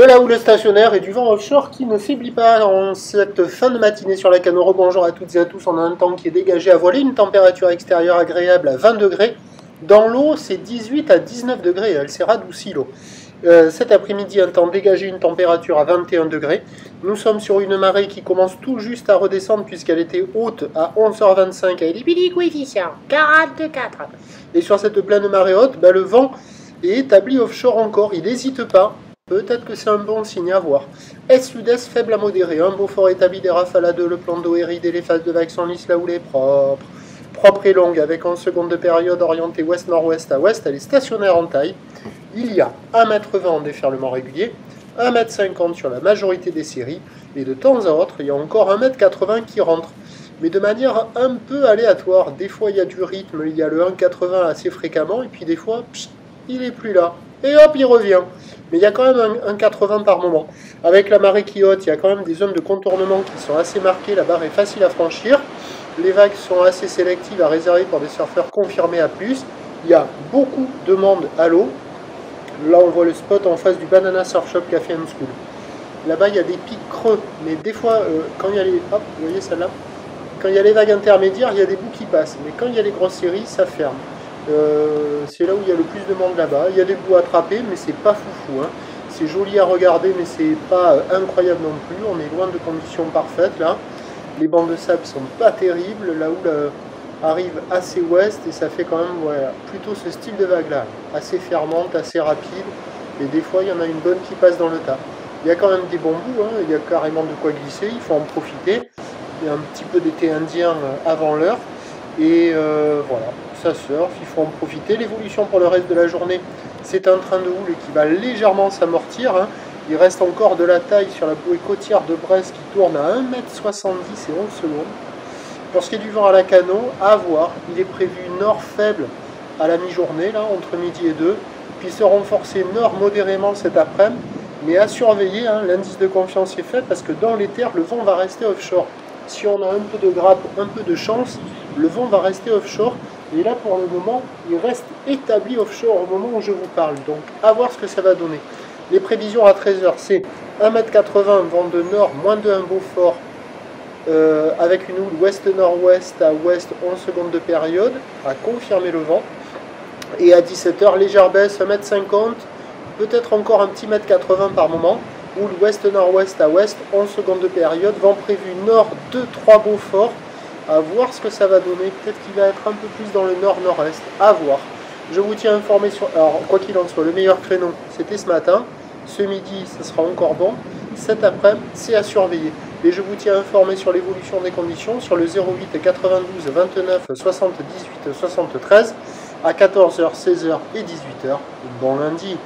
De la houle stationnaire et du vent offshore qui ne faiblit pas en cette fin de matinée sur la Cano. Rebonjour à toutes et à tous. On a un temps qui est dégagé à voiler, une température extérieure agréable à 20 degrés. Dans l'eau, c'est 18 à 19 degrés. Elle s'est radoucie l'eau. Cet après-midi, un temps dégagé, une température à 21 degrés. Nous sommes sur une marée qui commence tout juste à redescendre puisqu'elle était haute à 11h25 avec des petits coefficients 44. Et sur cette pleine marée haute, le vent est établi offshore encore. Il n'hésite pas. Peut-être que c'est un bon signe à voir. Est-sud-est faible à modéré. Un beau fort établi des rafales à 2. Le plan d'eau est ridé. Les phases de vagues sont lisses. La houle est propre. Propre et longue avec en seconde de période orientée ouest-nord-ouest à ouest. Elle est stationnaire en taille. Il y a 1,20 m en déferlement régulier, 1,50 m sur la majorité des séries. Et de temps à autre, il y a encore 1,80 m qui rentre. Mais de manière un peu aléatoire. Des fois, il y a du rythme. Il y a le 1,80 assez fréquemment. Et puis des fois, il n'est plus là. Et hop, il revient. Mais il y a quand même un 80 par moment. Avec la marée qui haute, il y a quand même des zones de contournement qui sont assez marquées. La barre est facile à franchir. Les vagues sont assez sélectives à réserver pour des surfeurs confirmés à plus. Il y a beaucoup de monde à l'eau. Là, on voit le spot en face du Banana Surf Shop Café and School. Là-bas, il y a des pics creux. Mais des fois, quand il y a les... Hop, vous voyez celle-là? Quand il y a les vagues intermédiaires, il y a des bouts qui passent. Mais quand il y a les grosses séries, ça ferme. C'est là où il y a le plus de monde là-bas. Il y a des bouts à attraper, mais c'est pas foufou. C'est joli à regarder, mais c'est pas incroyable non plus. On est loin de conditions parfaites là. Les bancs de sable sont pas terribles. La houle arrive assez ouest et ça fait quand même plutôt ce style de vague là. Assez fermante, assez rapide. Et des fois, il y en a une bonne qui passe dans le tas. Il y a quand même des bons bouts. Il y a carrément de quoi glisser. Il faut en profiter. Il y a un petit peu d'été indien avant l'heure. Et voilà, ça surfe, il faut en profiter. L'évolution pour le reste de la journée, c'est un train de houle qui va légèrement s'amortir. Il reste encore de la taille sur la bouée côtière de Brest qui tourne à 1,70 m et 11 secondes. Pour ce qui est du vent à la Cano, à voir, il est prévu nord faible à la mi-journée, là, entre midi et 2, puis se renforcer nord modérément cet après-midi, mais à surveiller, l'indice de confiance est fait parce que dans les terres, le vent va rester offshore. Si on a un peu de grappe, un peu de chance, le vent va rester offshore. Et là, pour le moment, il reste établi offshore au moment où je vous parle. Donc, à voir ce que ça va donner. Les prévisions à 13h, c'est 1,80 m, vent de nord, moins de 1 Beaufort, avec une houle ouest-nord-ouest à ouest, 11 secondes de période, à confirmer le vent. Et à 17h, légère baisse, 1,50 m, peut-être encore un petit 1,80 m par moment. Houle ouest-nord-ouest à ouest, 11 secondes de période, vent prévu nord 2-3 Beaufort, à voir ce que ça va donner, peut-être qu'il va être un peu plus dans le nord-nord-est, à voir. Je vous tiens informé sur... Alors, quoi qu'il en soit, le meilleur créneau, c'était ce matin, ce midi, ça sera encore bon, cet après-midi, c'est à surveiller. Et je vous tiens informé sur l'évolution des conditions, sur le 08 92 29 78 73, à 14h, 16h et 18h. Bon lundi.